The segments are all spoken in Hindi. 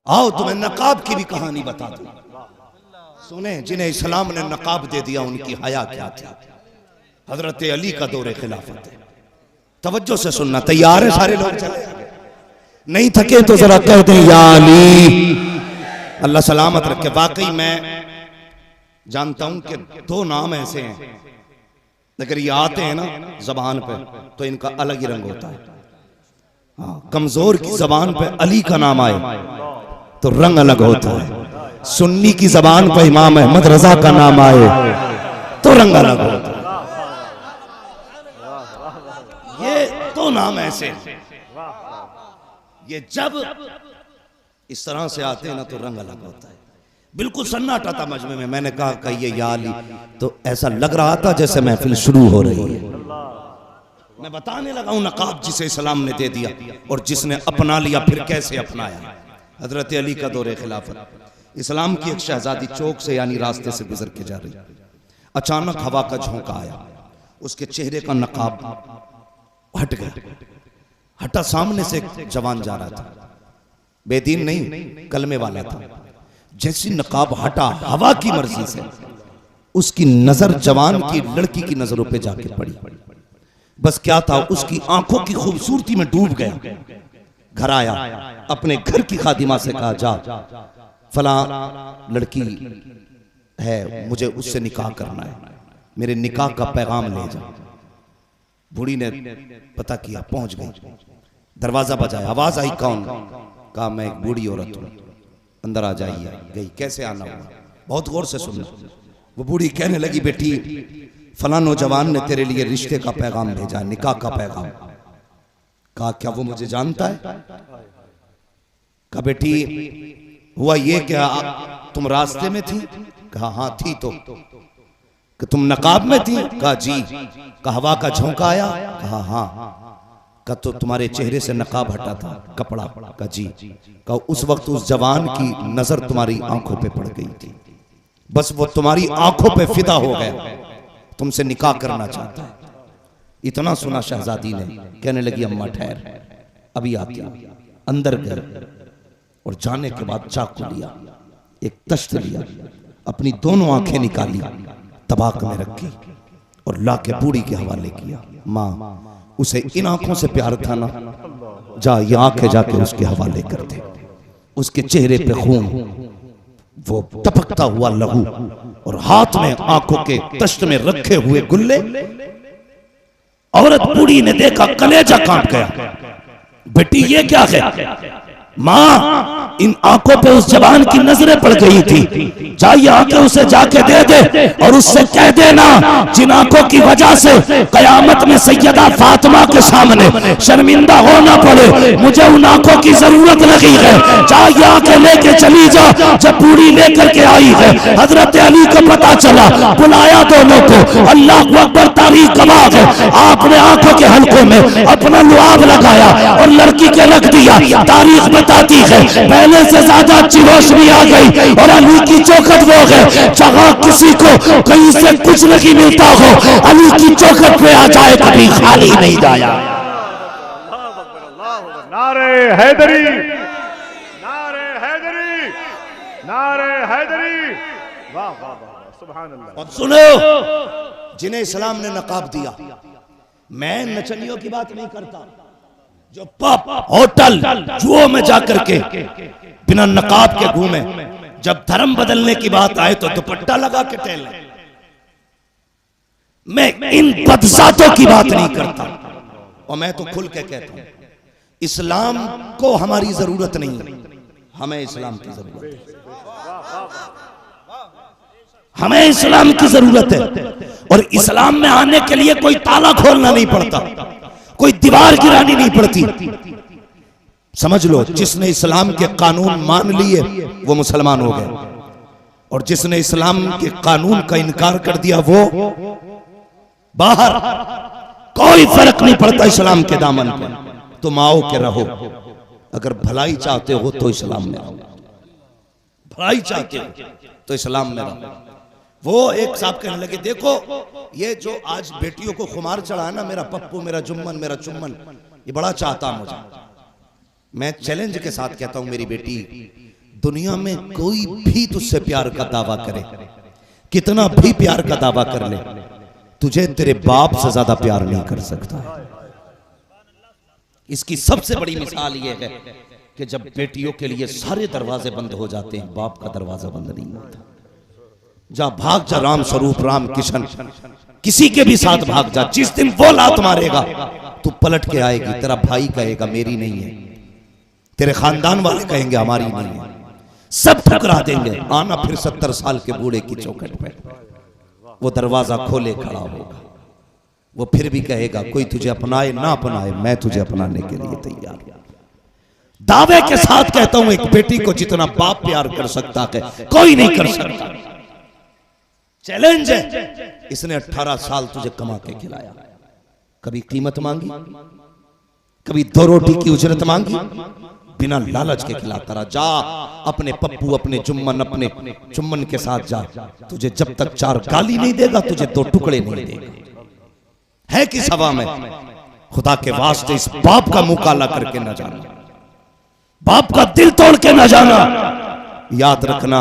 आओ तुम्हें नकाब की भी कहानी बता दूं। सुने, जिन्हें इस्लाम ने नकाब दे दिया उनकी हया क्या थी। हजरत अली का दौरे खिलाफत है, तवज्जो से सुनना। तैयार है सारे लोग? चले नहीं थके तो जरा कह दें या अली, अल्लाह सलामत रखे। वाकई मैं जानता हूं कि दो नाम ऐसे हैं, अगर ये आते हैं ना जबान पे तो इनका अलग ही रंग होता है। हाँ, कमजोर की जबान पे अली का नाम आए तो रंग अलग होता है। सुन्नी की जबान पर इमाम अहमद रजा का नाम आए तो रंग अलग होता है। ये दो नाम ऐसे हैं, ये जब इस तरह से आते हैं ना तो रंग अलग होता है। बिल्कुल सन्नाटा था मजमे में, मैंने कहा कहिए या अली, तो ऐसा लग रहा था जैसे महफिल शुरू हो रही है। मैं बताने लगा हूं नकाब जिसे इस्लाम ने दे दिया और जिसने अपना लिया फिर कैसे अपनाया। हजरत अली का दौरे खिलाफत, इस्लाम की एक शहजादी चौक से यानी रास्ते से गुजर के जा रही, अचानक हवा का झोंका आया, उसके चेहरे का नकाब हट गया। हटा, सामने से एक जवान जा रहा था, बेदीन नहीं कलमे वाला था। जैसी नकाब हटा, हवा की मर्जी से उसकी नजर जवान की लड़की की नजरों पे जाके पड़ी। बस क्या था, उसकी आंखों की खूबसूरती में डूब गया। घर आया, अपने घर की खादिमा से कहा जा फला लड़की है, मुझे उससे निकाह करना है, मेरे निकाह का पैगाम ले जा। बूढ़ी ने पता किया, पहुंच गई, दरवाजा बजाया, आवाज आई कौन? कहा मैं एक बूढ़ी औरत हूं, अंदर आ जाइए। गई, कैसे आना हुआ? बहुत गौर से सुनना। वो बूढ़ी कहने लगी, बेटी फला नौजवान ने तेरे लिए रिश्ते का पैगाम भेजा, निकाह का पैगाम। कहा क्या वो मुझे जानता है? कहा बेटी हुआ ये क्या तुम रास्ते में थी? कहा हाँ थी। तो कि तुम नकाब में थी? कहा जी। कहा हवा का झोंका आया? कहा हाँ। कहा तो तुम्हारे चेहरे से नकाब हटा था, कपड़ा? कहा जी। कहा उस वक्त उस जवान की नजर तुम्हारी आंखों पे पड़ गई थी, बस वो तुम्हारी आंखों पे फिदा हो गया, तुमसे निकाह करना चाहता है। इतना सुना शहजादी ने, कहने लगी अम्मा ठहर, अभी आती। अंदर गई और जाने के बाद चाकू लिया, एक तश्त लिया, अपनी दोनों आंखें निकाली, तबाक में रखी और लाके बूढ़ी के हवाले किया। माँ उसे इन आंखों से प्यार था ना, जा ये आंखें जाके उसके हवाले कर दे। उसके चेहरे पे खून, वो टपकता हुआ लहू और हाथ में आंखों के तश्त में रखे हुए गुल्ले। औरत बूढ़ी ने देखा, कलेजा कांप गया। बेटी ये क्या है? माँ इन आंखों पे उस जवान की नजरें पड़ गई थी, जाइए आके उसे जाके दे दे और उससे कह देना जिन आंखों की वजह से कयामत में सैयदा फातिमा के सामने शर्मिंदा होना पड़े, मुझे उन आंखों की जरूरत लगी है, जाइए आके लेके चली जाओ। जब बूढ़ी लेकर के आई है, हजरत अली को पता चला, बुलाया दोनों को, अल्लाह अकबर, तारीख गवाह है, आपने आंखों के हल्कों में अपना लुआब लगाया और लड़की के रख दिया। तारीख बताती है पहले से ज्यादा अच्छी रोशनी आ गई और अली की चौखट वो है जहां किसी को कहीं से कुछ नहीं मिलता हो, अली की चौखट पे आ जाए कभी खाली नहीं जाया। नारे हैदरी, नारे हैदरी, नारे हैदरी, वाह वाह वाह, सुभान अल्लाह। और सुनो, जिन्हें इस्लाम ने नकाब दिया, मैं नचनियों की बात नहीं करता, जो पब होटल जुओं में जाकर के बिना नकाब के घूमे, जब धर्म बदलने की बात आए तो दुपट्टा लगा के टहले। मैं इन बदजातों की बात नहीं करता और मैं तो खुल के कहता हूं इस्लाम को हमारी जरूरत नहीं है, हमें इस्लाम की जरूरत है। हमें इस्लाम की जरूरत है और इस्लाम में आने के लिए कोई ताला खोलना नहीं पड़ता, कोई दीवार गिरानी नहीं पड़ती। समझ लो, जिसने इस्लाम के कानून मान लिए वो मुसलमान हो गए और जिसने इस्लाम के कानून का इनकार कर दिया वो बाहर। कोई फर्क नहीं पड़ता इस्लाम के दामन पे, तुम आओ के रहो। अगर भलाई चाहते हो तो इस्लाम में रहो, भलाई चाहते हो तो इस्लाम में रहो। वो एक साहब कहने लगे, देखो ये जो आज बेटियों को खुमार चढ़ा है ना, मेरा पप्पू, मेरा जुम्मन, मेरा चुम्मन, ये बड़ा चाहता मुझे। मैं चैलेंज के साथ कहता हूं मेरी बेटी दुनिया में कोई भी तुझसे प्यार का दावा करे, कितना भी प्यार का दावा कर ले, तुझे तेरे बाप से ज्यादा प्यार नहीं कर सकता। इसकी सबसे बड़ी मिसाल यह है कि जब बेटियों के लिए सारे दरवाजे बंद हो जाते हैं, बाप का दरवाजा बंद नहीं होता। जा भाग जा, राम स्वरूप, राम किशन, किसी के भी साथ भाग जा। जिस दिन वो लात मारेगा तू पलट के आएगी, तेरा भाई कहेगा मेरी नहीं है, तेरे खानदान वाले कहेंगे हमारी नहीं है, सब ठुकरा देंगे। आना फिर 70 साल के बूढ़े की चौखट पे, वो दरवाजा खोले खड़ा होगा, वो फिर भी कहेगा कोई तुझे अपनाए ना अपनाए, मैं तुझे अपनाने के लिए तैयार हूं। दावे के साथ कहता हूं, एक बेटी को जितना बाप प्यार कर सकता है कोई नहीं कर सकता। चैलेंज है। इसने 18 साल तुझे कमा के खिलाया, कभी कीमत मांगी, कभी 2 रोटी की उजरत मांगी, बिना लालच के खिलाता रहा। जा अपने पप्पू, अपने जुम्मन, अपने चुम्मन के साथ जा, तुझे जब तक 4 गाली नहीं देगा तुझे 2 टुकड़े नहीं देगा। है किस हवा में? खुदा के वास्ते इस बाप का मुंह काला करके न जाना, बाप का दिल तोड़ के न जाना। याद रखना,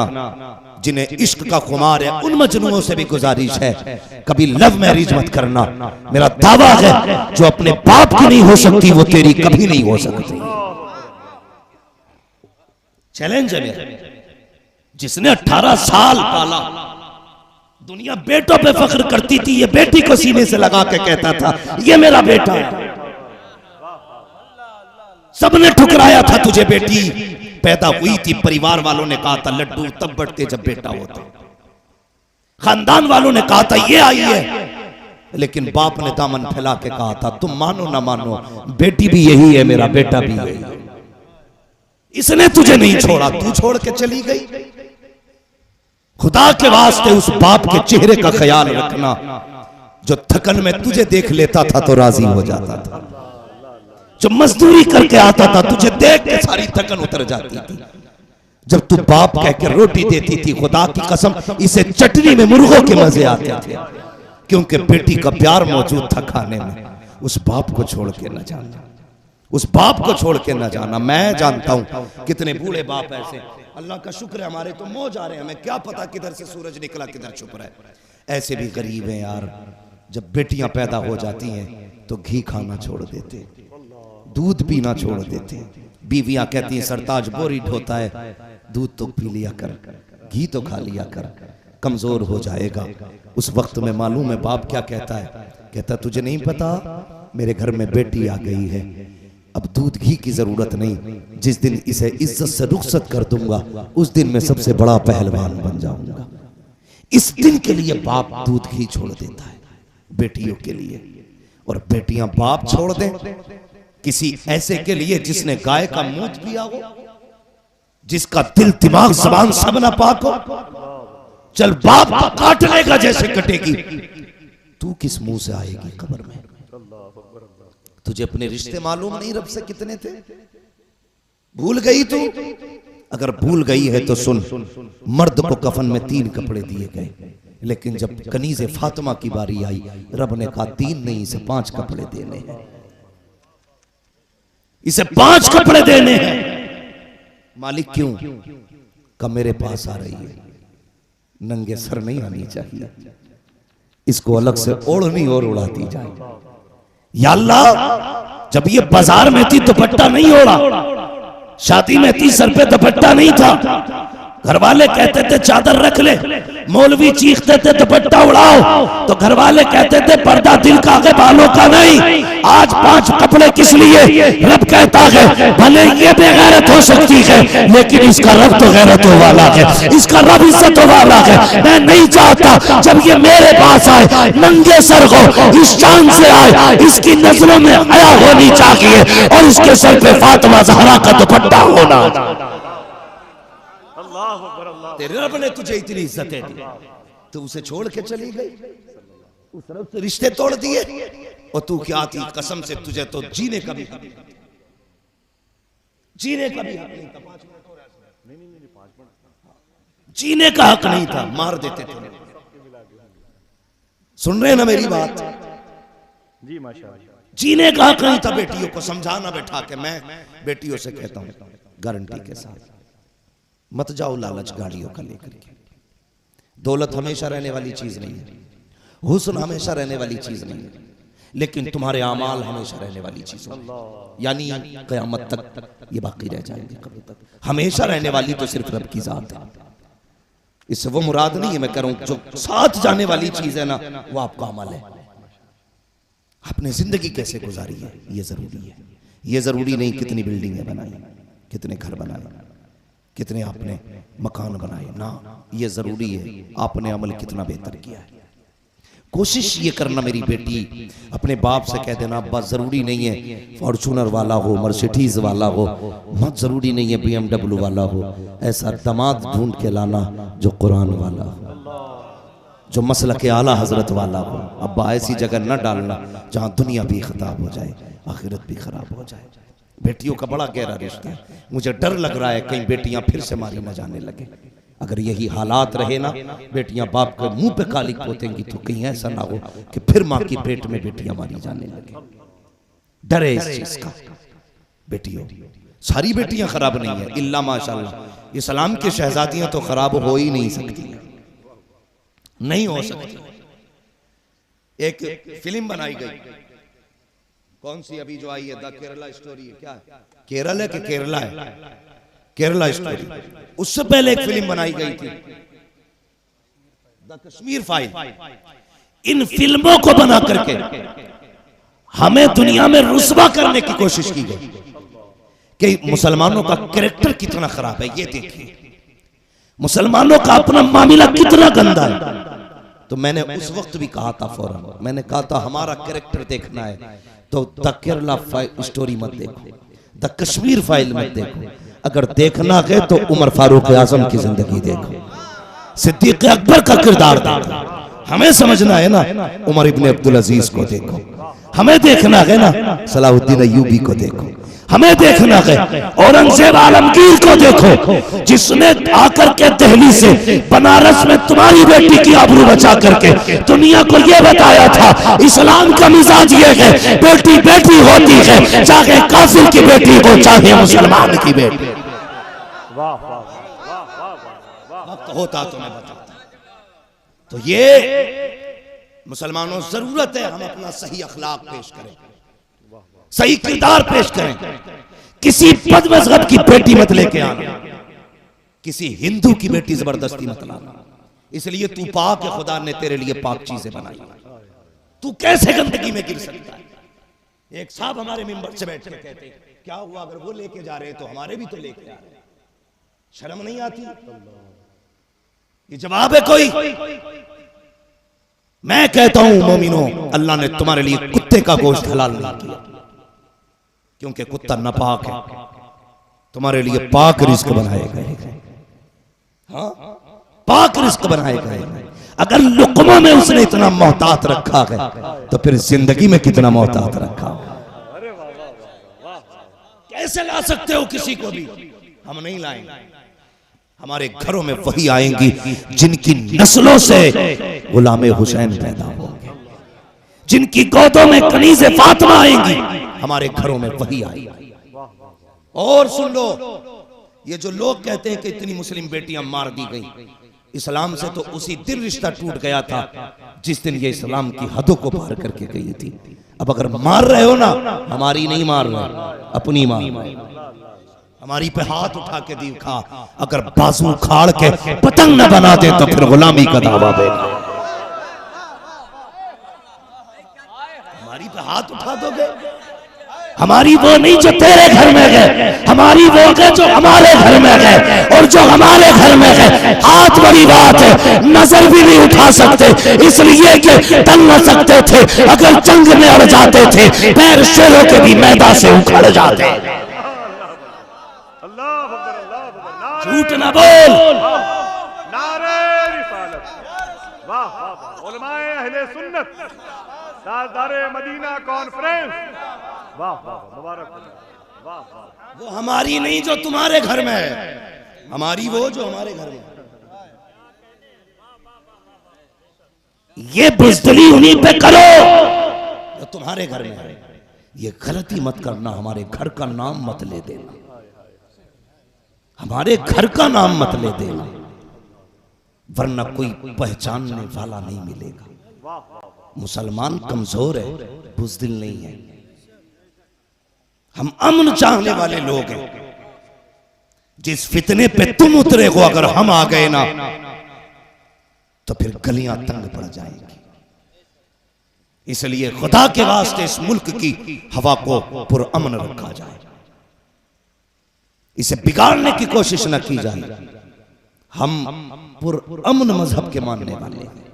जिन्हें इश्क का खुमार है उन मजनूओं से भी गुजारिश है, कभी लव मैरिज मत करना। मेरा दावा है जो अपने बाप की नहीं हो सकती वो तेरी कभी नहीं हो सकती। चैलेंज है मेरा। जिसने 18 साल पाला, दुनिया बेटों पे फख्र करती थी, ये बेटी को सीने से लगा के कहता था ये मेरा बेटा है। सबने ठुकराया था तुझे बेटी पैदा हुई थी, परिवार वालों ने कहा था लड्डू तब बढ़ते जब बेटा होता, खानदान वालों ने कहा था ये आई है, लेकिन बाप ने दामन फैला के कहा था तुम मानो ना मानो बेटी भी यही है, मेरा बेटा भी यही है। इसने तुझे नहीं छोड़ा, तू छोड़ के चली गई। खुदा के वास्ते उस बाप के चेहरे का ख्याल रखना जो थकन में तुझे देख लेता था तो राजी हो जाता था, जो मजदूरी करके आता था तुझे देख के सारी थकन उतर जाती थी। जब तू बाप कह के रोटी देती थी, खुदा की कसम इसे चटनी में मुर्गों के मजे आते थे, क्योंकि बेटी का प्यार मौजूद था खाने में। उस बाप को छोड़ के न जाना, उस बाप को छोड़ के न जाना। मैं जानता हूं कितने बूढ़े बाप ऐसे, अल्लाह का शुक्र है हमारे तो मौज आ रहे हैं, हमें क्या पता किधर से सूरज निकला किधर छुप रहा है। ऐसे भी गरीब हैं यार, जब बेटियां पैदा हो जाती हैं तो घी खाना छोड़ देते, दूध पीना छोड़ देते। बीवियां कहती हैं सरताज बोरिड होता है, दूध तो पी लिया कर, घी तो खा लिया कर, कमजोर हो जाएगा। उस वक्त में मालूम है बाप क्या कहता है? कहता तुझे नहीं पता मेरे घर में बेटी आ गई है, अब दूध घी की जरूरत नहीं, जिस दिन इसे इज्जत से रुखसत कर दूंगा उस दिन मैं सबसे बड़ा पहलवान बन जाऊंगा। इस दिन के लिए बाप दूध घी छोड़ देता है बेटियों के लिए, और बेटियां बाप छोड़ दें किसी ऐसे के लिए जिसने गाय का मूत पिया हो, जिसका दिल दिमाग जबान सब ना पाक हो। चल बाप को काट लेगा जैसे कटेगी, तू किस मुंह से आएगी कब्र में? तुझे अपने रिश्ते मालूम नहीं रब से कितने थे? भूल गई तू? अगर भूल गई है तो सुन, मर्द को कफन में 3 कपड़े दिए गए, लेकिन जब कनीज़े फातिमा की बारी आई रब ने कहा 3 नहीं इसे 5 कपड़े देने हैं, इसे 5 कपड़े देने हैं। मालिक क्यों? कब मेरे पास आ रही है, नंगे सर नहीं आनी चाहिए, इसको अलग से ओढ़नी और उड़ाती जाए। या अल्लाह जब ये बाजार में थी दुपट्टा नहीं ओढ़ा, शादी में थी सर पे दुपट्टा नहीं था, घर वाले कहते थे चादर रख ले, मौलवी चीखते थे दुपट्टा उड़ाओ, तो घर वाले कहते थे पर्दा दिल का है बालों का नहीं। आज 5 कपड़े किस लिए? रब कहता है भले ये बेगैरत हो सकती है लेकिन इसका रब तो गैरतों वाला है, इसका रब इज्जतों वाला है। मैं नहीं चाहता जब ये मेरे पास आए नंगे सर हो, इस चांद से आए, इसकी नजरों में हया होनी चाहिए और इसके सर पे फातिमा ज़हरा का दुपट्टा होना। तेरे रब ने तुझे इतनी इज्जतें दी, तो उसे छोड़ के चली गई, उस रब से रिश्ते तोड़ दिए, और तू क्या थी? कसम से तुझे तो जीने का भी हक नहीं था, जीने का भी हक नहीं था, जीने का हक नहीं था, मार देते थे। सुन रहे ना मेरी बात? जी माशाअल्लाह। जीने का हक नहीं था बेटियों को। समझाना बैठा के मैं बेटियों से कहता हूं गारंटी के साथ, मत जाओ लालच गाड़ियों का लेकर के। दौलत हमेशा रहने वाली चीज नहीं है, हुस्न हमेशा रहने वाली चीज नहीं है, लेकिन तुम्हारे आमाल हमेशा रहने वाली चीज है, यानी क़यामत तक ये बाकी रह जाएंगे। कभी तक हमेशा रहने वाली तो सिर्फ रब की जात है। इससे वो मुराद नहीं है मैं कह रहा हूं, जो साथ जाने वाली चीज है ना वो आपका अमल है। आपने जिंदगी कैसे गुजारी है ये जरूरी है। ये जरूरी नहीं कितनी बिल्डिंगें बनाई, कितने घर बनाए, कितने आपने मकान बनाए, ना ये जरूरी है आपने अमल कितना बेहतर किया है। कोशिश ये करना मेरी बेटी, अपने बाप से कह देना अब्बा जरूरी नहीं है फॉर्चूनर वाला हो, मर्सिडीज वाला हो, बहुत जरूरी नहीं है BMW वाला हो, ऐसा दामाद ढूंढ के लाना जो कुरान वाला हो, जो मसलक आला हजरत वाला हो। अब्बा ऐसी जगह न डालना जहां दुनिया भी खराब हो जाए, आखिरत भी खराब हो जाए। बेटियों का बड़ा गहरा रिश्ता है, मुझे डर लग रहा है कहीं बेटियां फिर से मारी न जाने लगे। अगर यही हालात रहे ना, बेटियां बाप के मुंह पे कालिक पोतेंगी तो कहीं ऐसा ना हो कि फिर माँ की पेट में बेटियां मारी जाने लगे। डर है इस चीज का। बेटियों सारी बेटियां खराब नहीं है, इल्ला माशाल्लाह इस्लाम की शहजादियां तो खराब हो ही नहीं सकती, नहीं हो सकती। एक फिल्म बनाई गई, कौन सी अभी जो आई है, द केरला स्टोरी है, क्या है? केरल है कि केरला है? केरला स्टोरी। उससे पहले एक फिल्म बनाई गई थी द कश्मीर फाइल। इन फिल्मों को बना करके हमें दुनिया में रुस्वा करने की कोशिश की गई कि मुसलमानों का कैरेक्टर कितना खराब है, ये देखिए मुसलमानों का अपना मामला कितना गंदा है। तो मैंने उस वक्त भी कहा था, फौरन मैंने कहा था हमारा कैरेक्टर देखना है तो द केरला स्टोरी मत देखो, द कश्मीर फाइल मत देखो, अगर देखना है तो उमर फारूक आजम की जिंदगी देखो, सिद्दीक अकबर का किरदार देखो। हमें समझना है ना, उमर इब्ने अब्दुल अजीज को देखो, हमें देखना है ना सलाहुद्दीन अय्यूबी को देखो, हमें देखना है औरंगजेब आलमगीर को देखो, जिसने आकर के दिल्ली से बनारस में तुम्हारी बेटी की आबरू बचा करके दुनिया को यह बताया था इस्लाम का मिजाज ये है, बेटी बेटी होती है, चाहे काफिर की बेटी हो चाहे मुसलमान की बेटी। वक्त होता तो मैं बताता। तो ये मुसलमानों जरूरत है हम अपना सही अखलाक पेश करें, सही किरदार पेश करें। किसी बद मजहब की बेटी मत लेके आना, किसी हिंदू की बेटी जबरदस्ती मत लाना। इसलिए तू पाक है, खुदा ने तेरे लिए पाक चीजें बनाई, तू कैसे गंदगी में गिर सकता है। एक साहब हमारे मिंबर से बैठ के कहते हैं क्या हुआ अगर वो लेके जा रहे तो हमारे भी तो लेके आ रहे, शर्म नहीं आती? ये जवाब है कोई? मैं कहता हूं मोमिनो, अल्लाह ने तुम्हारे लिए कुत्ते का गोश्त हलाल नहीं किया, क्योंकि कुत्ता नापाक है, तुम्हारे लिए पाक रिस्क बनाए गए। हाँ, पाक रिस्क बनाए गए। अगर लुकमों में उसने इतना मोहतात रखा है तो फिर जिंदगी में कितना मोहतात रखा। कैसे ला सकते हो किसी को भी? हम नहीं लाएंगे। हमारे घरों में वही आएंगी जिनकी नस्लों से गुलामे हुसैन पैदा होंगे, जिनकी गोदों में कनीज़े फातिमा आएंगी, हमारे घरों में वही आएंगी। और सुन लो, ये जो लोग कहते हैं कि इतनी मुस्लिम बेटियां मार दी गई, इस्लाम से तो उसी दिन रिश्ता टूट गया था जिस दिन ये इस्लाम की हदों को पार करके गई थी। अब अगर मार रहे हो ना, हमारी नहीं मार रहे, अपनी मार रहे। हमारी पे हाथ उठा के दिखा, अगर बाजू उखाड़ के पतंग न बना दे तो फिर गुलामी का दावा देगा। हमारी पे हाथ उठा दोगे? हमारी वो नहीं जो तेरे घर में है, हमारी वो है जो हमारे घर में है, और जो हमारे घर में है हाथ बड़ी बात है, नजर भी नहीं उठा सकते, इसलिए कि टल न सकते थे। अगर जंग में अड़ जाते थे पैर शेरों के भी मैदान से उखड़ जाते। झूठ न बोल। नारे रिसालत। वाह वाह, उलमाए अहले सुन्नत, ताजदारे मदीना कॉन्फ्रेंस, वाह वाह, मुबारक। वाह वाह, वो हमारी नहीं जो तुम्हारे घर में है, हमारी वो जो हमारे घर में है। ये बुज़दिली उन्हीं पे करो जो तुम्हारे घर में है। ये गलती मत करना, हमारे घर का नाम मत ले देना। हमारे घर का नाम मत ले देना, वरना कोई पहचानने वाला नहीं मिलेगा। मुसलमान कमजोर है, बुज़दिल नहीं है। हम अमन चाहने वाले लोग हैं। जिस फितने पे तुम उतरे हो, अगर हम आ गए ना तो फिर गलियां तंग पड़ जाएंगी। इसलिए खुदा के वास्ते इस मुल्क की हवा को पुरअमन रखा जाए, इसे बिगाड़ने की कोशिश न की जाए। हम पुरअमन मजहब के मानने वाले हैं,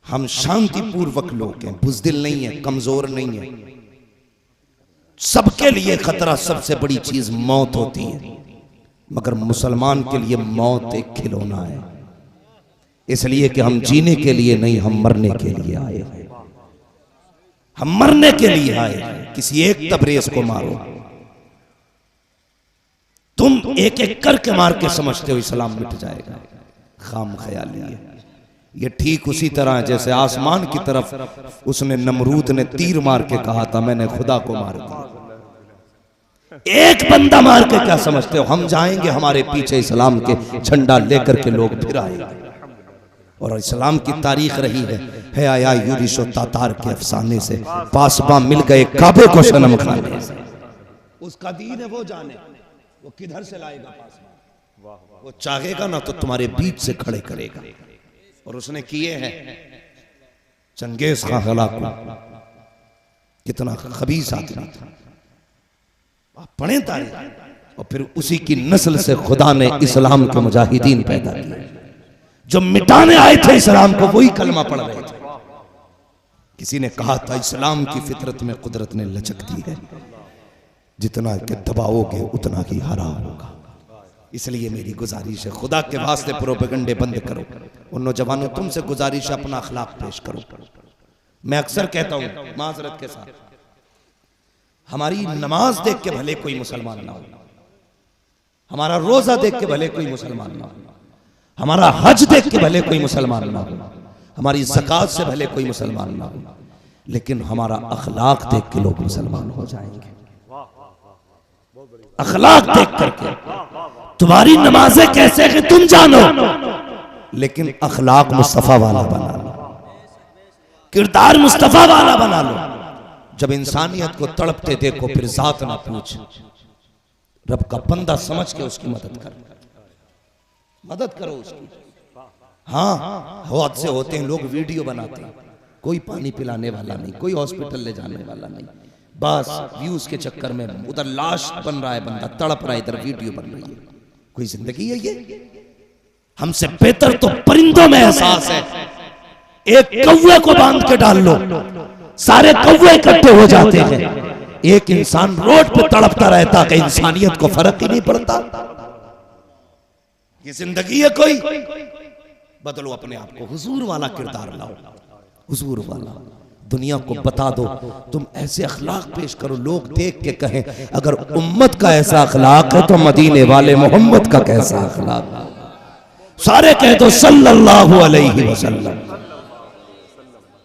हम शांतिपूर्वक लोग हैं, बुज़दिल नहीं है, कमजोर नहीं है। सबके लिए खतरा, सबसे बड़ी चीज मौत होती है, मगर मुसलमान के लिए मौत एक खिलौना है। इसलिए कि हम जीने के लिए नहीं, हम मरने के लिए आए हैं। हम मरने के लिए आए हैं। किसी एक तबरेज को मारो, तुम एक एक करके मार के समझते हो इस्लाम मिट जाएगा, खाम ख्याली है। ये ठीक उसी तरह है जैसे आसमान की तरफ उसने नमरूद ने तीर मार के कहा था मैंने खुदा को मार दिया। एक बंदा मार के क्या समझते हो हम जाएंगे, हमारे पीछे इस्लाम के झंडा लेकर के लोग फिर आएंगे। और इस्लाम की तारीख रही है आया यूरिशो तातार के अफसाने से, पासबा मिल गए काबे को सनम खाने से। उसका दीन है, वो जाने वो किधर से लाएगा पासबा। वो चाहेगा ना तो तुम्हारे बीच से खड़े करेगा। और उसने किए हैं। चंगेज खां हलाकू कितना खबीस आदमी था, आप पढ़ें तारीख। और फिर उसी की नस्ल से खुदा ने इस्लाम के मुजाहिदीन पैदा किए, जो मिटाने आए थे इस्लाम को, वही कलमा पढ़ रहे थे। किसी ने कहा था इस्लाम की फितरत में कुदरत ने लचक दी है, जितना के दबाओगे उतना ही हरा होगा। इसलिए मेरी गुजारिश है, खुदा के वास्ते प्रोपेगंडे बंद करो। उन नौजवानों तुमसे गुजारिश है, अपना अखलाक पेश करो। मैं अक्सर कहता हूं माजरत के साथ, हमारी नमाज देख के भले कोई मुसलमान ना हो, हमारा रोजा देख के भले कोई मुसलमान ना हो, हमारा हज देख के भले कोई मुसलमान ना हो, हमारी ज़कात से भले कोई मुसलमान ना हो, लेकिन हमारा अखलाक देख के लोग मुसलमान हो जाएंगे। अखलाक देख करके तुम्हारी नमाजें कैसे हैं तुम जानो, लेकिन अखलाक मुस्तफा वाला बना लो, किरदार मुस्तफा वाला बना लो। जब इंसानियत को तड़पते देखो फिर जात ना पूछ, रब का बंदा समझ के उसकी मदद करो उसकी। हाँ हादसे होते हैं, लोग वीडियो बनाते हैं, कोई पानी पिलाने वाला नहीं, कोई हॉस्पिटल ले जाने वाला नहीं, बस व्यूज के चक्कर में उधर लाश बन रहा है, बंदा तड़प रहा है, इधर वीडियो बन रही है। कोई जिंदगी है ये? हमसे बेहतर तो परिंदों में एहसास है। एक कौवे को बांध के डाल लो, सारे कौवे इकट्ठे हो जाते हैं। एक इंसान रोड पे तड़पता रहता है, इंसानियत को फर्क ही नहीं पड़ता। ये जिंदगी है कोई? बदलो अपने आप को, हुजूर वाला किरदार लाओ, हुजूर वाला। दुनिया को बता दो, तुम ऐसे अखलाक पेश करो, लोग देख के कहें अगर उम्मत का ऐसा अखलाक है तो मदीने वाले मोहम्मद का कैसा अखलाक। सारे कह दो सल्लल्लाहु अलैहि वसल्लम।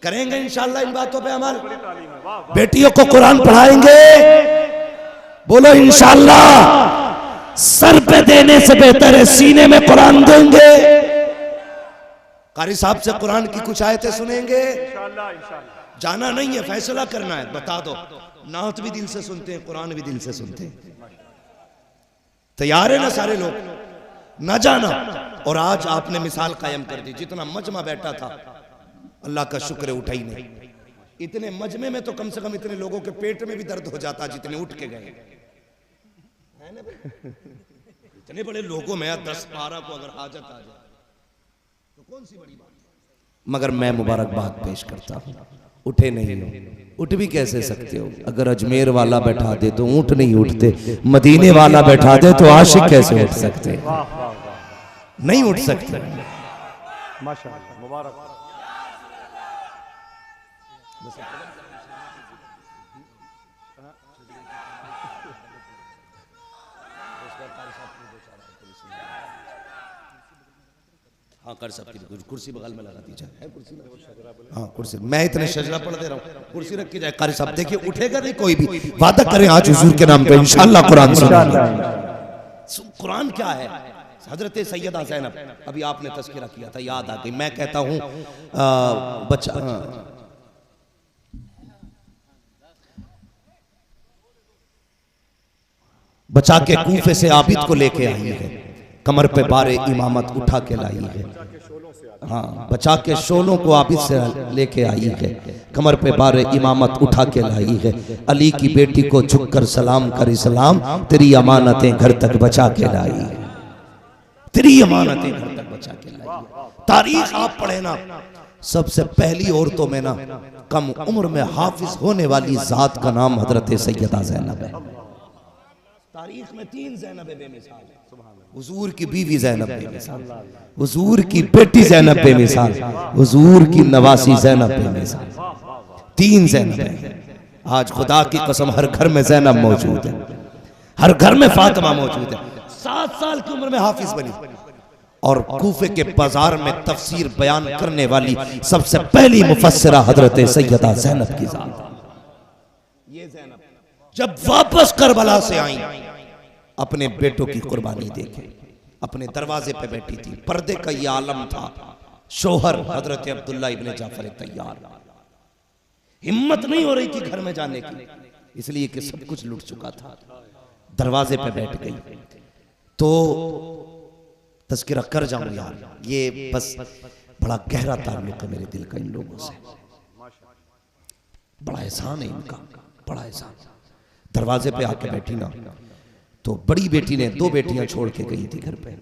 करेंगे इंशाअल्लाह इन बातों पे अमल। बेटियों को कुरान पढ़ाएंगे, बोलो इंशाअल्लाह। सर पे देने से बेहतर है सीने में कुरान देंगे। कारी साहब से कुरान की कुछ आयतें सुनेंगे। जाना नहीं है, फैसला करना है। बता दो, नात भी दिल से सुनते हैं, कुरान भी दिल से सुनते हैं। तैयार है ना सारे लोग? ना जाना। और आज आपने मिसाल कायम कर दी। जितना मजमा बैठा था, अल्लाह का शुक्र है उठा ही नहीं। इतने मजमे में तो कम से कम इतने लोगों के पेट में भी दर्द हो जाता जितने उठ के गए। इतने बड़े लोगों में 10-12 को अगर हाजत आ जाए तो कौन सी बड़ी बात है। मगर मैं मुबारकबाद पेश करता हूं, उठे नहीं हो। उठ भी कैसे सकते हो? अगर अजमेर वाला बैठा दे तो ऊंट नहीं उठते, मदीने वाला बैठा दे तो आशिक कैसे उठ सकते? नहीं उठ सकते। माशाअल्लाह, मुबारक। हाँ कर सकती, कुर्सी बगल में लगा दी जाए। है कुर्सी में? हाँ कुर्सी। मैं इतने शजरा पढ़ दे रहा हूँ, कुर्सी रख के जाए। कारी साहब देखिए उठेगा नहीं कोई भी। वादा करें आज हुजूर के नाम पे इंशाअल्लाह कुरान सुनेंगे। कुरान क्या है? हजरत सैयदा ज़ैनब, अभी आपने तज़किरा किया था, याद आ गई। मैं कहता हूँ बचा के कूफे से आबिद को लेके आई है, कमर पे बारे इमामत उठा के लाई है। हाँ, बचा के शोलों को आबिद से लेके आई है, कमर पे बारे इमामत उठा के लाई है। अली की बेटी को झुककर सलाम कर इस्लाम, तेरी अमानतें घर तक बचा के लाई है, तेरी अमानतें घर तक बचा के लाई है। तारीख आप पढ़े ना, सबसे पहली औरतों में ना कम उम्र में हाफिज होने वाली जात का नाम हजरत सैयदा ज़ैनब है। तारीख में 3 ज़ैनब बेमिसाल है। हुजूर की बीवी ज़ैनब बेमिसाल, हुजूर की बेटी ज़ैनब बेमिसाल, हुजूर की नवासी ज़ैनब बेमिसाल, 3 ज़ैनब है। आज खुदा की कसम हर घर में ज़ैनब मौजूद है, हर घर में फातिमा मौजूद है। 7 साल की उम्र में हाफिज बनी और कूफे के बाजार में तफसीर बयान करने वाली सबसे पहली मुफस्सिरा हजरत सैयदा ज़ैनब की जात। ये ज़ैनब जब वापस करबला से आई, अपने बेटों की कुर्बानी देखे, अपने दरवाजे पे बैठी थी। पर्दे का ये आलम था। शोहर हजरत अब्दुल्ला इब्ने जाफर तैयार, हिम्मत नहीं हो रही थी घर में जाने की, इसलिए कि सब कुछ लुट चुका था। दरवाजे पे बैठ गई। तो तज़किरा कर जाऊं यार, ये बस बड़ा गहरा ताल्लुक है मेरे दिल का इन लोगों से, बड़ा एहसान है इनका, बड़ा एहसान। दरवाजे पे आके बैठी ना, तो बड़ी बेटी ने 2 बेटियां छोड़ के गई थी घर पे।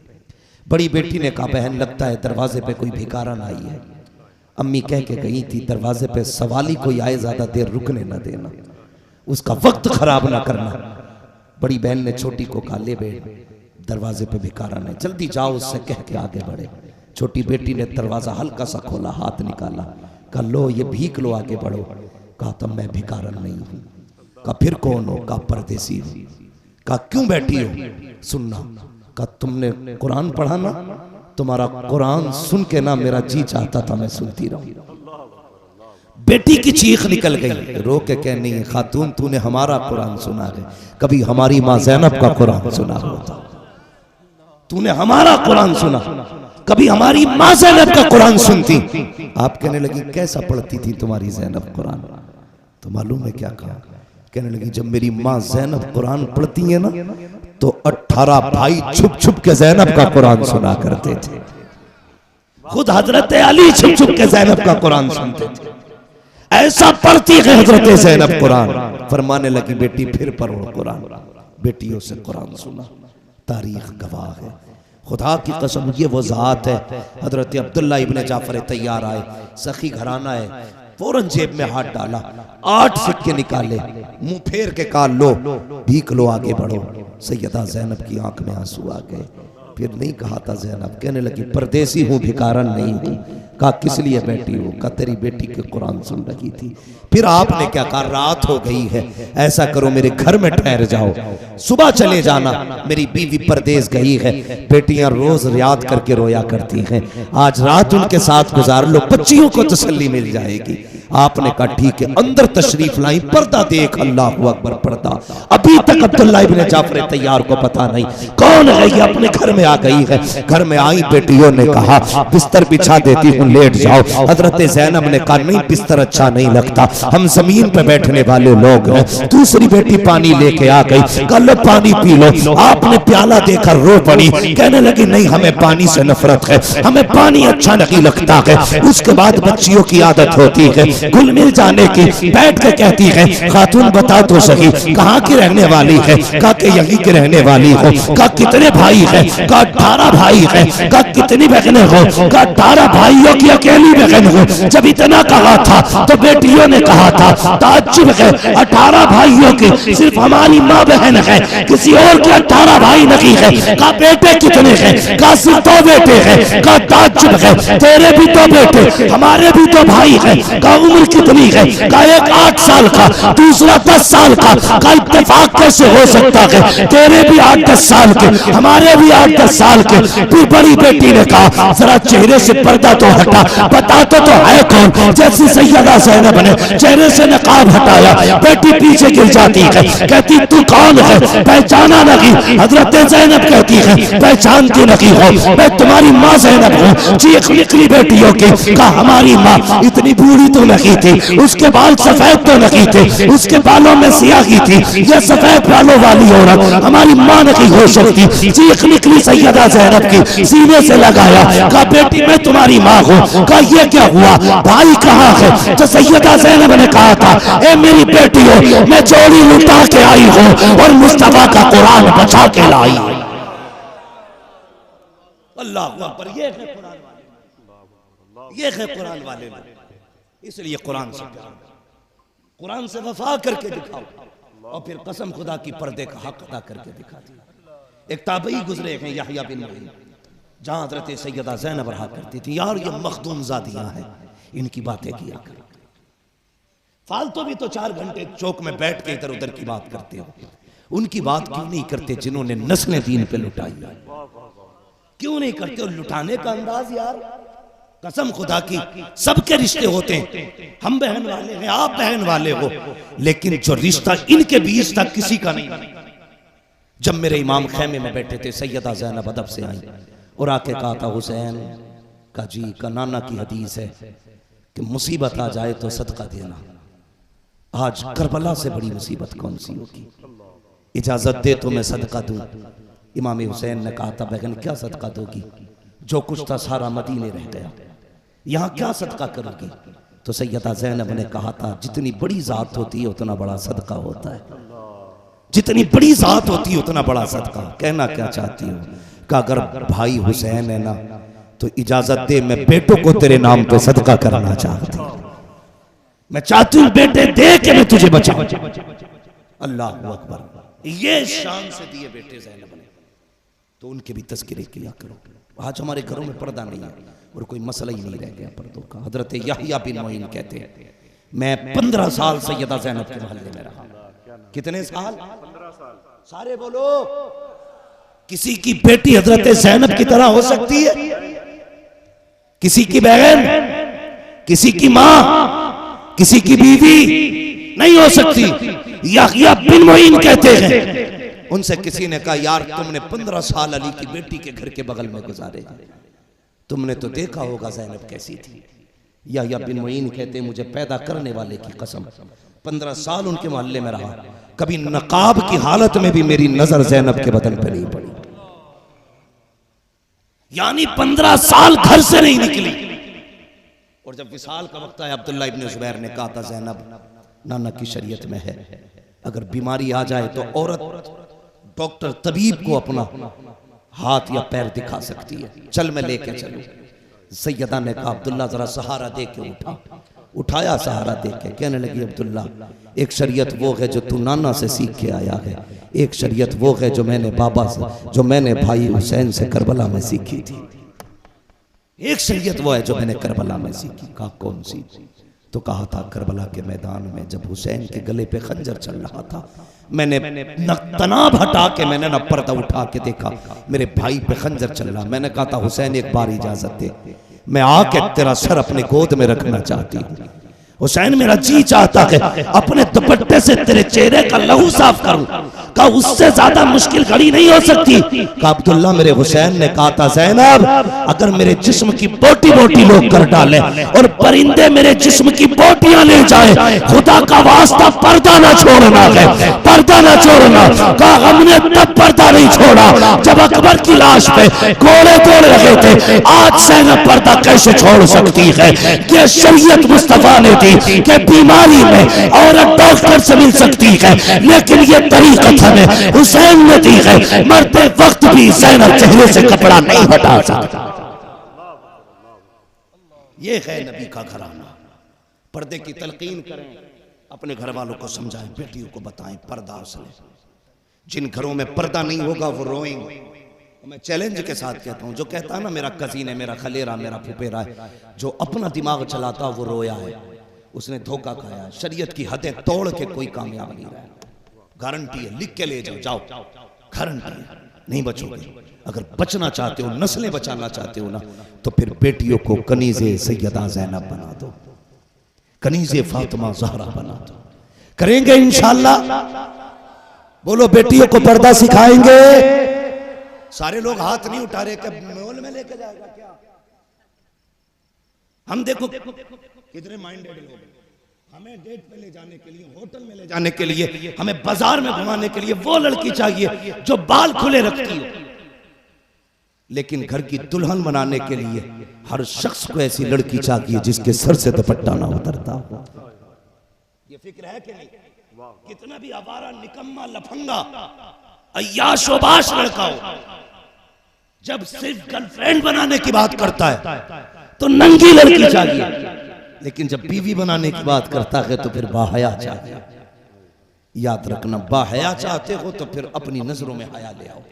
बड़ी बेटी ने कहा, बहन लगता है दरवाजे पे कोई भिखारन आई है। अम्मी कह के गई थी दरवाजे पे सवाली कोई आए, ज्यादा देर रुकने ना देना, उसका वक्त खराब ना करना। बड़ी बहन ने छोटी को कहा, ले बेट दरवाजे पे भिखारन है, जल्दी जाओ उससे कह के आगे बढ़े। छोटी बेटी ने दरवाजा हल्का सा खोला, हाथ निकाला, कहा लो ये भीख लो, आगे बढ़ो। कहा तब मैं भिखारन नहीं हूं। कहा फिर कौन हो? कहा परदेसी हूं। कहा क्यों बैठी हो? सुनना। कहा तुमने कुरान पढ़ा ना, तुम्हारा कुरान सुन के ना मेरा जी चाहता था मैं सुनती रहूं। बेटी की चीख निकल गई, रो के कह नहीं खातून तूने हमारा कुरान सुना है, कभी हमारी माँ ज़ैनब का कुरान सुना होता। तूने हमारा कुरान सुना, कभी हमारी माँ ज़ैनब का कुरान सुनती। आप कहने लगी कैसा पढ़ती थी तुम्हारी ज़ैनब कुरान? तो मालूम है क्या कहा? कहने लगी जब मेरी माँ ज़ैनब कुरान पढ़ती है ना, तो 18 भाई छुप छुप के ज़ैनब का कुरान सुना करते थे। खुद हजरत अली छुप छुप के ज़ैनब का कुरान सुनते थे। ऐसा पढ़ती है हजरत ज़ैनब कुरान। फरमाने लगी बेटी फिर पढ़ो कुरान। बेटियों से कुरान सुना। तारीख गवाह है, खुदा की कसम ये वो ज़ात है। हजरत अब्दुल्ला इब्ने जाफर तैयार आए, सखी घराना है, फौरन जेब में हाथ डाला, 8 सिक्के निकाले, मुंह फेर के कहा लो भीख लो, आगे बढ़ो। सैयदा ज़ैनब की आंख में आंसू आ गए। फिर नहीं कहा था ज़ैनब, कहने लगी परदेसी हूँ, भिखारन नहीं हूँ। कहा किस लिए बैठी हो? कहा तेरी बेटी के कुरान सुन रही थी। फिर आपने क्या कहा? रात हो गई है, ऐसा करो मेरे घर में ठहर जाओ, सुबह चले जाना, मेरी बीवी परदेश गई है। बेटियां रोज याद करके रोया करती हैं, आज रात उनके साथ गुजार लो, बच्चियों को तसल्ली मिल जाएगी। आपने कहा ठीक है। अंदर तशरीफ लाई, पर्दा देख, अल्लाह अकबर पर्दा। अभी तक अब्दुल्ला इब्ने जाफर तैयार को पता नहीं कौन है ये, अपने घर में आ गई है। घर में आई, बेटियों ने कहा बिस्तर बिछा देती हूँ, लेट जाओ। हजरत ज़ैनब ने कहा नहीं बिस्तर अच्छा नहीं लगता, हम जमीन पे बैठने वाले लोग हैं। दूसरी बेटी पानी लेके आ गई, कल पानी पी लो। आपने प्याला देकर रो पड़ी, कहने लगी नहीं हमें पानी से नफरत है, हमें पानी अच्छा नहीं लगता है। उसके बाद बच्चियों की आदत होती है घुल मिल जाने की, बैठ के कहती है खातून बता तो सही कहाँ की रहने वाली है? कहा कि यहीं की रहने वाली हो। कहा कितने भाई है? कहा 18 भाई है। कहा कितनी बहनें हो? कहा 18 भाइयों की अकेली बहन हो। जब इतना कहा था तो बेटियों ने कहा था ताज्जुब है, 18 भाइयों की सिर्फ हमारी माँ बहन है, किसी और के 18 भाई नहीं है। कहा बेटे कितने हैं? कहा सिर्फ 2 बेटे हैं। कहा ताज्जुब है, तेरे भी 2 बेटे, हमारे भी 2 भाई हैं। कहा उम्र कितनी है? कहा एक 8 साल का, दूसरा 10 साल का। कहा इत्तेफाक कैसे हो सकता है? तेरे भी 8-10 साल के, हमारे भी 8-10 साल के। फिर बड़ी बेटी ने कहा जरा चेहरे से पर्दा तो हटा, बताते तो है कौन? जैसी सैयदा ज़ैनब ने चेहरे से नकाब हटाया, बेटी पीछे गिर जाती है, कहती तू कौन है? पहचाना नहीं। हजरत ज़ैनब कहती है पहचानती नहीं हो, मैं तुम्हारी माँ ज़ैनब हूँ। चीख निकली बेटियों की। कहा हमारी माँ इतनी बूढ़ी तो नहीं थी, उसके बाल सफेद तो नहीं थे, उसके बालों में स्याही थी, यह सफेद बालों वाली औरत हमारी माँ नहीं हो सकती। चीख निकली सैयदा ज़ैनब की, सीने से लगाया। कहा बेटी मैं तुम्हारी माँ हूँ। कहा ये क्या हुआ? भाई कहाँ है? तो सैयदा ज़ैनब ने कहा था ए मेरी बेटी हो, मैं चोरी लुटा के आई हूँ और मुस्तफा का कुरान बचा के लाई। अल्लाह अकबर। ये है कुरान वाले, ये है कुरान वाले लोग। इसलिए कुरान से प्यार, कुरान से वफा करके दिखाओ और फिर कसम खुदा की पर्दे का हक अदा करके दिखा दिया। एक ताबई गुजरे हैं यहया बिन मुईन, जहां हजरत सैयदा ज़ैनब रहा करती थी। यार ये मखदूम ज़ादियां हैं, इनकी बातें किया कर। फालतू भी तो 4 घंटे चौक में बैठ के इधर उधर की बात करते हो, उनकी बात क्यों नहीं करते जिन्होंने नस्लें दीन पे लुटाई? क्यों नहीं करते? और लुटाने का अंदाज यार, कसम खुदा की सबके रिश्ते होते हैं। हम बहन वाले हैं, आप बहन वाले हो, लेकिन जो रिश्ता इनके बीच था किसी का नहीं। जब मेरे इमाम खेमे में बैठे थे, सैयदा ज़ैनब अदब से आई और आके कहा था हुसैन का जी का नाना की हदीस है कि मुसीबत आ जाए तो सदका देना। आज करबला से बड़ी मुसीबत कौन सी होगी? इजाजत दे तो मैं सदका दूं। इमाम हुसैन ने कहा था बहन क्या सदका दोगी? जो कुछ था सारा मदीने रह गया, यहाँ क्या सदका करोगी? तो सैयदा ज़ैनब ने कहा था जितनी बड़ी जात होती है उतना बड़ा सदका होता है, जितनी बड़ी जात होती है उतना बड़ा सदका। कहना क्या चाहती हो? कि अगर भाई हुसैन है ना तो इजाजत दे मैं बेटों को तेरे नाम पे सदका करना चाहती हूँ। मैं चाहती हूँ बेटे दे के मैं तुझे बचाऊं। अल्लाह अकबर। ये शान से दिए बेटे ज़ैनब ने, तो उनके भी तज़किरे किया करो। आज हमारे घरों में पर्दा नहीं है और कोई मसला ही नहीं रह गया पर्दों का। हजरत यहया बिन मुईन कहते हैं मैं 15 साल सैयदा ज़ैनब के मोहल्ले में रहा। कितने साल? 15 साल। सारे बोलो। किसी की बेटी हजरत ज़ैनब की तरह हो सकती है? किसी की बहन, किसी की मां, किसी की बीवी नहीं हो सकती। यहया बिन मुईन कहते हैं उनसे किसी ने कहा यार तुमने 15 साल अली की बेटी के घर के बगल में गुजारे, तुमने तो देखा होगा ज़ैनब कैसी थी। यहया बिन मुईन कहते मुझे पैदा करने वाले की कसम 15 साल उनके मोहल्ले में रहा, कभी नकाब की हालत में भी मेरी नजर ज़ैनब के बदन पर नहीं पड़ी। यानी 15 साल घर से नहीं निकली। और जब विसाल का वक्त आया अब्दुल्ला इब्न जुबैर ने कहा था ज़ैनब नाना की शरीयत में है अगर बीमारी आ जाए तो औरत डॉक्टर तबीब को अपना हाथ या पैर दिखा सकती है, चल मैं लेके चलूं। सैयदा ने कहा अब्दुल्ला जरा सहारा दे के उठा। उठाया सहारा दे के, कहने लगी अब्दुल्ला एक शरीयत वो है जो तू नाना से सीख के आया है, एक शरीयत वो है जो मैंने बाबा से, जो मैंने भाई हुसैन से करबला में सीखी थी। एक शरीयत वो है जो मैंने करबला में सीखी। कहा कौन सी? तो कहा था करबला के मैदान में जब हुसैन के गले पे खंजर चल रहा था, मैंने तनाब हटा के मैंने ना पर्दा उठा के देखा, मेरे भाई पे खंजर चल रहा। मैंने कहा था हुसैन एक बार इजाजत दे, मैं आके तेरा सर अपने गोद में रखना चाहती हूँ। हुसैन मेरा जी चाहता है अपने दुपट्टे से तेरे चेहरे का लहू साफ करूं। कहा उससे ज्यादा मुश्किल घड़ी नहीं हो सकती। कहा अब्दुल्ला मेरे हुसैन ने कहा था ज़ैनब अगर मेरे जिस्म की बोटी बोटी लोग कर डाले और परिंदे मेरे जिस्म की बोटियां ले जाए, खुदा का वास्ता पर्दा ना छोड़ना है, पर्दा ना छोड़ना। कहा हमने तब पर्दा नहीं छोड़ा जब अकबर की लाश पे कोड़े तोड़ रहे थे। आज ज़ैनब पर्दा कैसे छोड़ सकती है? ये शरीयत मुस्तफा ने दी कि बीमारी में औरत डॉक्टर से मिल सकती है, लेकिन ये तरीक़त हमें हुसैन ने दी है, मरते वक्त भी ज़ैनब चेहरे से कपड़ा नहीं हटा सकता। ये है नबी का घराना। पर्दे की तलकीन करें, अपने घर वालों को समझाएं, बेटियों को बताएं पर्दा असल है। जिन घरों में पर्दा नहीं होगा वो रोएंगे। मैं चैलेंज के साथ कहता हूं, जो कहता है ना मेरा कजीन है, मेरा खलेरा, मेरा फुफेरा है, जो अपना दिमाग चलाता वो रोया है, उसने धोखा खाया। शरीयत की हदें तोड़ के कोई कामयाब नहीं रहा। गारंटी है, लिख के ले जाओ, जाओ, गारंटी है, नहीं बचोगे। अगर बचना चाहते हो, नस्लें बचाना चाहते हो ना, तो फिर बेटियों को कनीज़े सैयदा ज़ैनब बना दो, कनीज़े फातिमा ज़हरा बना दो। करेंगे इंशाअल्लाह। बोलो बेटियों को पर्दा सिखाएंगे। सारे लोग हाथ नहीं उठा रहे कि मॉल में लेके जाएगा क्या। हम देखो कितने माइंडेड लोग हैं। हमें डेट पे ले जाने के लिए, होटल में ले जाने के लिए, हमें बाजार में घुमाने के लिए वो लड़की चाहिए जो बाल खुले रखती हो। लेकिन घर की दुल्हन बनाने के लिए हर शख्स को ऐसी लड़की चाहिए जिसके सर से दुपट्टा ना उतरता हो। ये फिक्र है कि नहीं? कितना भी आवारा, निकम्मा, लफंगा, अय्याशोबाश लड़का हो, जब सिर्फ गर्लफ्रेंड बनाने की बात करता है तो नंगी लड़की चाहिए। लेकिन जब बीवी बनाने की बात करता है तो फिर बाहया चाहिए। याद रखना, बाहया चाहते हो तो फिर अपनी नजरों में हया ले आओ।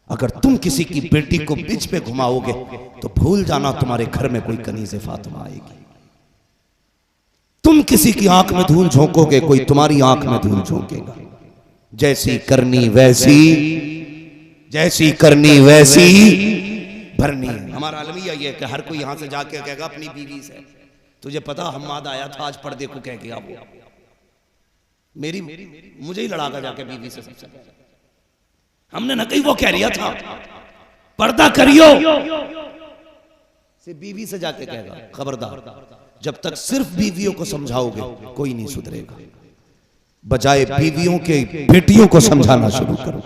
अगर तुम किसी की बेटी को बीच पे घुमाओगे तो भूल जाना तुम्हारे घर में कोई कनीज़े फातिमा आएगी। तुम किसी की आंख में धूल झोंकोगे, कोई तुम्हारी आंख में धूल झोंकेगा। जैसी करनी वैसी, जैसी करनी वैसी भरनी है। हमारा अलमिया ये है कि हर कोई यहां से जाके कहेगा अपनी बीवी से, तुझे पता हम्माद आया था आज पर्दे को कह गया, वो मेरी मुझे ही लड़ागा जाके बीवी से। सबसे हमने न कही, वो कह रिया था पर्दा करियो, से बीवी से जाके कहेगा। खबरदार, जब तक सिर्फ बीवियों को समझाओगे कोई नहीं सुधरेगा। बजाय बीवियों के बेटियों को समझाना शुरू करो।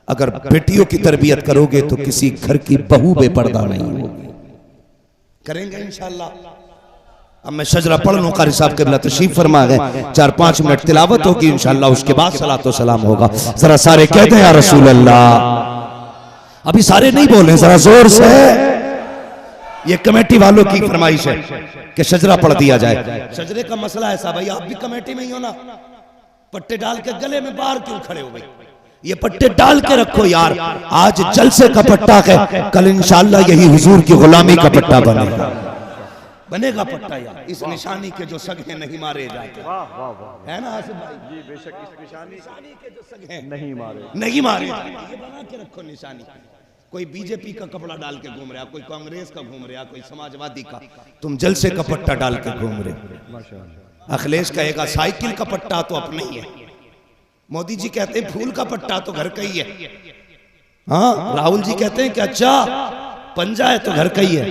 अगर बेटियों की तरबियत करोगे तो किसी घर की बहू बेपर्दा नहीं होगी। करेंगे इंशाअल्लाह। अब मैं शजरा पढ़ लूं, कारी साहब क़िबला तशरीफ फरमा गए। 4-5 मिनट तिलावत होगी इंशाअल्लाह, उसके बाद सलातो सलाम होगा। जरा सारे कहते हैं या रसूल अल्लाह। अभी सारे नहीं बोले, जरा जोर से। ये कमेटी वालों की फरमाइश है कि शजरा पढ़ दिया जाए। शजरे का मसला ऐसा, भाई आप भी कमेटी में ही हो ना, पट्टे डाल के गले में बाहर क्यों खड़े हो भाई? ये पट्टे डाल के रखो यार। आज जलसे का पट्टा है, कल इंशाअल्लाह यही हुजूर की गुलामी का पट्टा बनेगा। बनेगा पट्टा यार, इस निशानी के जो सगे नहीं मारे जाते। है ना आसिफ भाई जी? बेशक इस निशानी के जो सगे नहीं मारे जाते, ये बना के रखो निशानी। कोई बीजेपी का कपड़ा डाल के घूम रहा, कोई कांग्रेस का घूम रहा, कोई समाजवादी का, तुम जलसे का पट्टा डाल के घूम रहे। अखिलेश कहेगा साइकिल का पट्टा तो अपने ही है। मोदी जी कहते हैं फूल का पट्टा तो घर का ही है। हाँ, राहुल जी कहते हैं कि अच्छा पंजा है तो घर का ही है।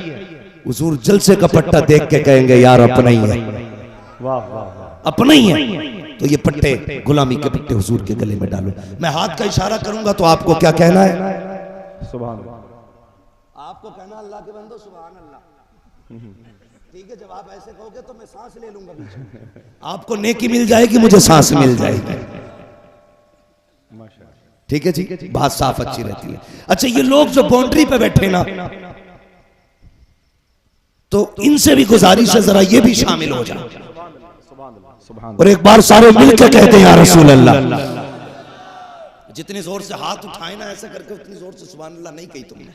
हुजूर जलसे का पट्टा देख के कहेंगे यार अपना ही है, अपना ही है। तो ये पट्टे, गुलामी के पट्टे हुजूर के गले में डालो। मैं हाथ का इशारा करूंगा तो आपको क्या कहना है? सुभान अल्लाह। आपको कहना अल्लाह के बंदो सुभान अल्लाह। ठीक है, जब आप ऐसे कहोगे तो मैं सांस ले लूंगा बीच में। आपको नेकी मिल जाएगी, मुझे सांस मिल जाएगी। ठीक है जी, बात साफ अच्छी रहती है। अच्छा, ये लोग जो बाउंड्री पे बैठे ना, तो इनसे भी गुजारिश है जरा ये भी शामिल हो जाए और एक बार सारे मिलकर कहते हैं या रसूल अल्लाह। जितने जोर से हाथ उठाए ना ऐसे करके, उतनी जोर से सुभान अल्लाह नहीं कही तुमने।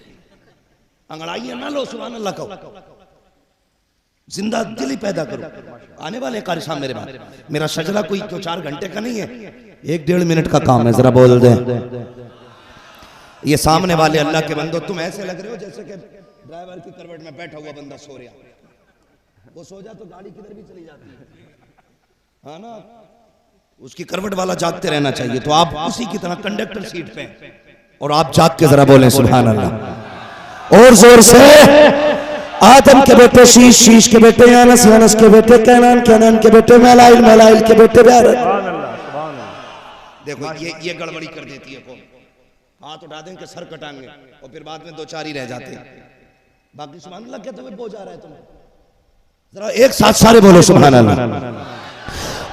अंगड़ाइए ना लो, सुभान अल्लाह कहो। जिंदा दिल ही पैदा करो। आने वाले कारी साहब मेरे बाद, मेरा शजरा कोई 4 घंटे का नहीं है, 1-1.5 मिनट का काम है। जरा बोल दे ये सामने वाले अल्लाह के बंदो, तुम ऐसे लग रहे हो जैसे कि ड्राइवर की करवट में बैठा हुआ बंदा सो रहा। वो सो जा तो गाड़ी किधर भी चली जाती है, हाँ ना। उसकी करवट वाला जागते रहना चाहिए। तो आप उसी की तरह कंडक्टर सीट पे और आप जाग के जरा बोलें सुभान अल्लाह और जोर से। आदम के बेटे शीश, शीश के बेटे यानस, यानस के बेटे कैनान, कैनान के बेटे मैलाइल, मैलाइल के बेटे बैरत। देखो ये गड़बड़ी कर देती है। को हाथ उठा देंगे सर कटाएंगे और फिर बाद में 2-4 ही रह जाते हैं। बाकी सुभान अल्लाह क्या तुम्हें बोझ आ रहा है? तुम्हें जरा एक साथ सारे बोलो सुभान अल्लाह।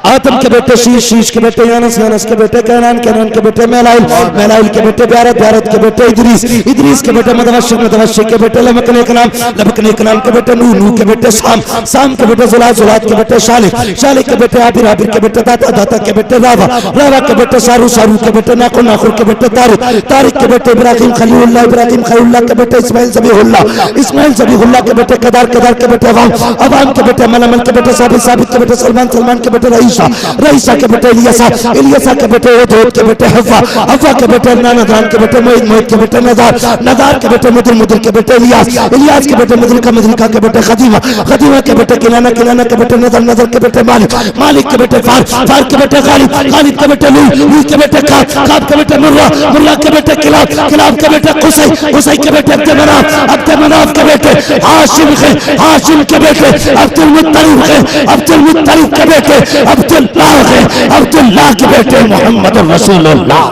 आदम के बेटे शीश, शीश के बेटे यानस, यानस के बेटे कैनान, कैनान के बेटे मेलाइल, मेलाइल के बेटे ब्यारत, ब्यारत के बेटे इदरीस, इदरीस के बेटे मदवश्शिक, मदवश्शिक के बेटे लमकने कलाम, लमकने कलाम के बेटे नूह, नूह के बेटे शाम, शाम के बेटे जुलात, जुलात के बेटे शालिक, शालिक के बेटे आबिर, आबिर के बेटे दाता, दाता के बेटे रावा, रावा के बेटे सारू, सारू के बेटे नाखुर, नाखुर के बेटे तारिक, तारिक के बेटे इब्राहिम खलीलुल्लाह, इब्राहिम खलीलुल्लाह के बेटे इस्माइल ज़बीहुल्लाह, इस्माइल ज़बीहुल्लाह के बेटे कदार, कदार के बेटे अवाम, अवाम के बेटे मलमल के बेटे साबित, साबित के बेटे सलमान, सलमान के बेटे रईसा, रईसा के बेटे इलियासा, इलियासा के बेटे उदूद के बेटे हव्वा, हव्वा के बेटे नानादान के बेटे मोहित, मोहित के बेटे नदार, नदार के बेटे मुदिर, मुदिर के बेटे इलियास, इलियास के बेटे मदरिका, मदरिका के बेटे खदीमा, खदीमा के बेटे किनाना, किनाना के बेटे नदर, नदर के बेटे मालिक, मालिक के बेटे फार, फार के बेटे गालिब, गालिब के बेटे लूई, लूई के बेटे काब, काब के बेटे मुर्रा, मुर्रा के बेटे किलाब, किलाब के बेटे कुसै, कुसै के बेटे अब्द मनाफ, अब्द मनाफ के बेटे हाशिम है, हाशिम के बेटे अब्दुल मुत्तलिब है, अब्दुल मुत्तलिब के बेटे अब्दुल्लाह है, अब्दुल्लाह के बेटे मोहम्मद रसूलुल्लाह।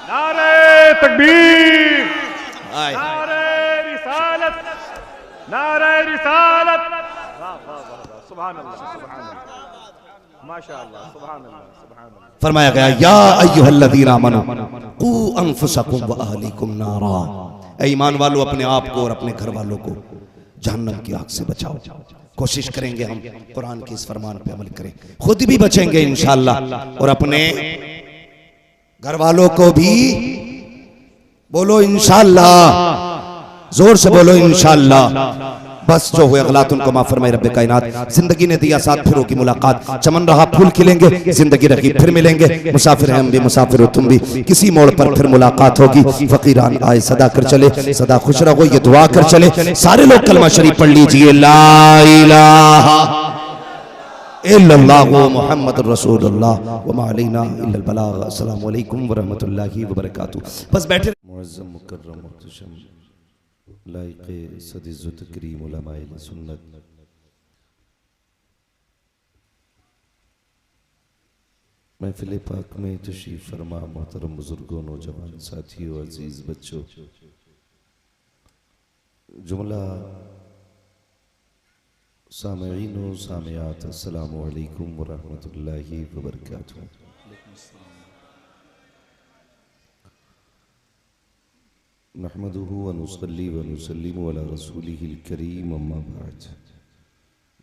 नारे तकबीर, नारे रिसालत, नारे रिसालत। वाह वाह वाह, सुभान अल्लाह, सुभान अल्लाह, माशाअल्लाह, सुभान अल्लाह, सुभान अल्लाह। फरमाया गया या अय्युहल्लज़ीना आमनू कू अनफुसकुम व अहलीकुम नारा, ऐ ईमान वालों अपने आप को और अपने घर वालों को जहन्नम की आग से बचाओ। कोशिश करेंगे हम कुरान के इस फरमान पे अमल करें, खुद भी बचेंगे इंशाअल्लाह और अपने घर वालों को भी। बोलो इंशाअल्लाह, जोर से बोलो इंशाअल्लाह। बस जो हुए गलत उनको माफ फरमाए रब्बे कायनात। जिंदगी ने दिया साथ फिर होगी मुलाकात, चमन रहा फूल खिलेंगे, जिंदगी रखी फिर मिलेंगे। मुसाफिर हैं हम भी, मुसाफिर हो तुम भी, किसी मोड़ पर फिर मुलाकात होगी। फकीरान आए सदा कर चले, सदा खुश रहो ये दुआ कर चले। सारे लोग कलमा शरीफ पढ़ लीजिए, ला इलाहा इल्लल्लाहु मुहम्मदुर रसूलुल्लाह व मा अलैना इल्लल बलाग। अस्सलामु अलैकुम व रहमतुल्लाहि व बरकातहू। बस बैठे। मुअज़्ज़म मुकर्रम मुहतशम लाइक़े सदिज़्ज़त करीम उलमाए सुन्नत, महफिल पाक में तशरीफ फरमा मोहतरम बुजुर्गों, नौजवान साथियों, अजीज बच्चों, जुमला सामईन व सामियात, अस्सलामु अलैकुम व रहमतुल्लाहि व बरकातहू। नहमदुहु व नुसल्ली व नुसल्लिमु अला रसूलिहिल करीम, अम्मा बअद,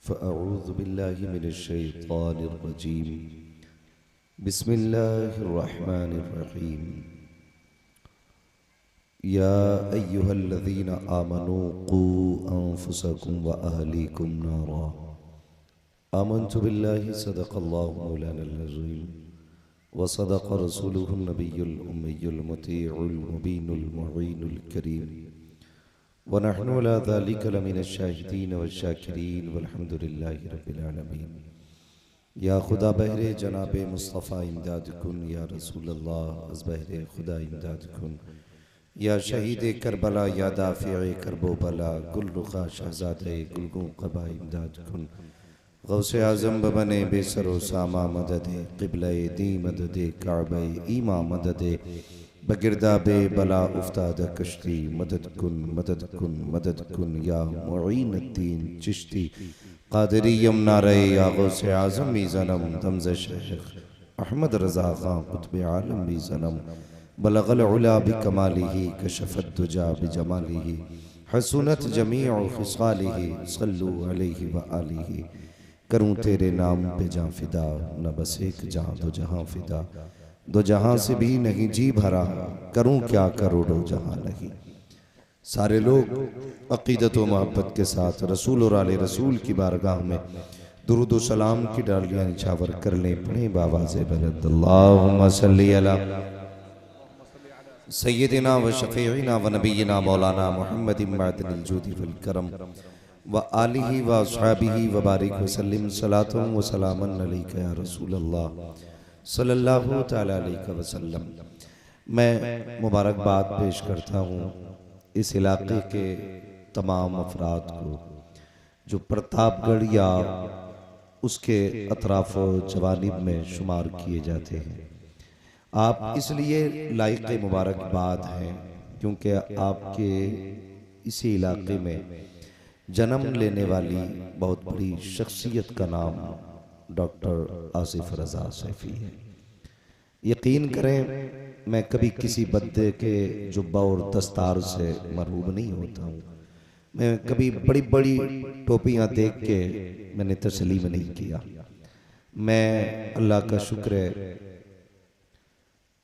फ़अऊज़ु बिल्लाहि मिनश शैतानिर रजीम, बिस्मिल्लाहिर रहमानिर रहीम। या अय्युहल्लज़ीना आमनू क़ू अनफुसकुम व अहलीकुम नारा, आमन्तु बिल्लाहि सदक़ल्लाहु मौलानल अज़ीम व सदक़ रसूलुहुन नबियुल उम्मियुल मुतीउल मुबीनुल मुईनुल करीम व नहनु अला ज़ालिका लमिनश शाहिदीन व शाकिरीन वल्हम्दुलिल्लाहि रब्बिल आलमीन। या खुदा बहरे जनाबे मुस्तफ़ा इमदाद कुन, या रसूलल्लाह अज़ बहरे खुदा इमदाद कुन, या शहीद करबला, या दाफ़िए करबो बला, गुल रुखा शहज़ादे गुलगुं क़बा इमदाद कुन। गौसे आज़म बने बेसरो सामा मददे, क़िबले दी मददे, काबे ईमा मददे, बगिरदा बे बला उफ्ताद कश्ती, मदद कुन मदद कुन मदद कुन, या मुईनुद्दीन चिश्ती क़ादिरी यमुना रे, या गौसे आज़म भी ज़नम, दमज़ शेख अहमद रज़ा ख़ां क़ुत्ब आलम भी ज़नम, बलगल उला बिकमालिही, कशफ़त दुजा बिजमालिही, हसनत जमीउ ख़िसालिही, सल्लु अलैहि व आलिही। करूँ तेरे नाम पे जां फिदा, न बस एक जहाँ दो जहाँ फिदा, दो जहाँ से भी नहीं जी भरा, करूँ क्या करोड़ों जहाँ नहीं। सारे लोग अक़ीदत व मोहब्बत के साथ रसूल और आले रसूल की बारगाह में दुरूद व सलाम की डालियाँ निछावर कर लें। पढ़ें बावाज़े बुलंद, अल्लाहुम्मा सल्ली अला सय्यदिना व शफ़ीइना व नबीना मौलाना मुहम्मदिन मअदनिल जूदि वल करम व आलिही व अस्हाबिही व बारिक वसल्लिम, सलातुन व सलामन अलैका या रसूलल्लाह सल्लल्लाहु तआला अलैहि वसल्लम। मैं मुबारकबाद पेश करता हूँ इस इलाके के तमाम अफराद को जो प्रतापगढ़ या उसके अतराफ जवानिब में शुमार किए जाते हैं। आप इसलिए लायक मुबारकबाद हैं क्योंकि आपके इसी इलाके में जन्म लेने वाली बहुत बड़ी शख्सियत का नाम डॉक्टर आसिफ रज़ा सैफी है। यकीन करें मैं कभी किसी बंदे के जुब्बा और दस्तार से मरहूब नहीं होता हूँ। मैं कभी बड़ी बड़ी टोपियाँ देख के मैंने तस्लीम नहीं किया। मैं अल्लाह का शुक्र है,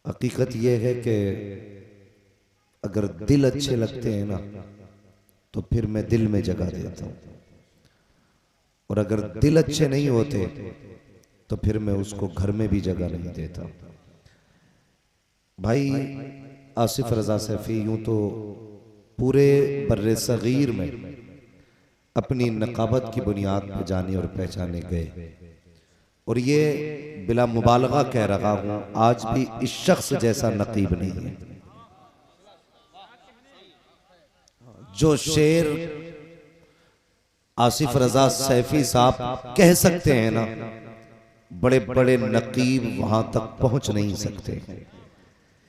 हकीकत यह है कि अगर दिल अच्छे लगते हैं ना तो फिर मैं दिल में जगह देता हूँ, और अगर दिल अच्छे नहीं होते तो फिर मैं उसको घर में भी जगह नहीं देता। भाई आसिफ रज़ा सैफी यूं तो पूरे बर्रे सगीर में अपनी नकाबत की बुनियाद पर जाने और पहचाने गए, और ये बिला मुबालगा कह रहा हूं, आज भी इस शख्स जैसा नकीब नहीं है। जो शेर आसिफ रज़ा सैफी साहब कह सकते हैं ना, बड़े बड़े नकीब वहां तक पहुंच नहीं सकते।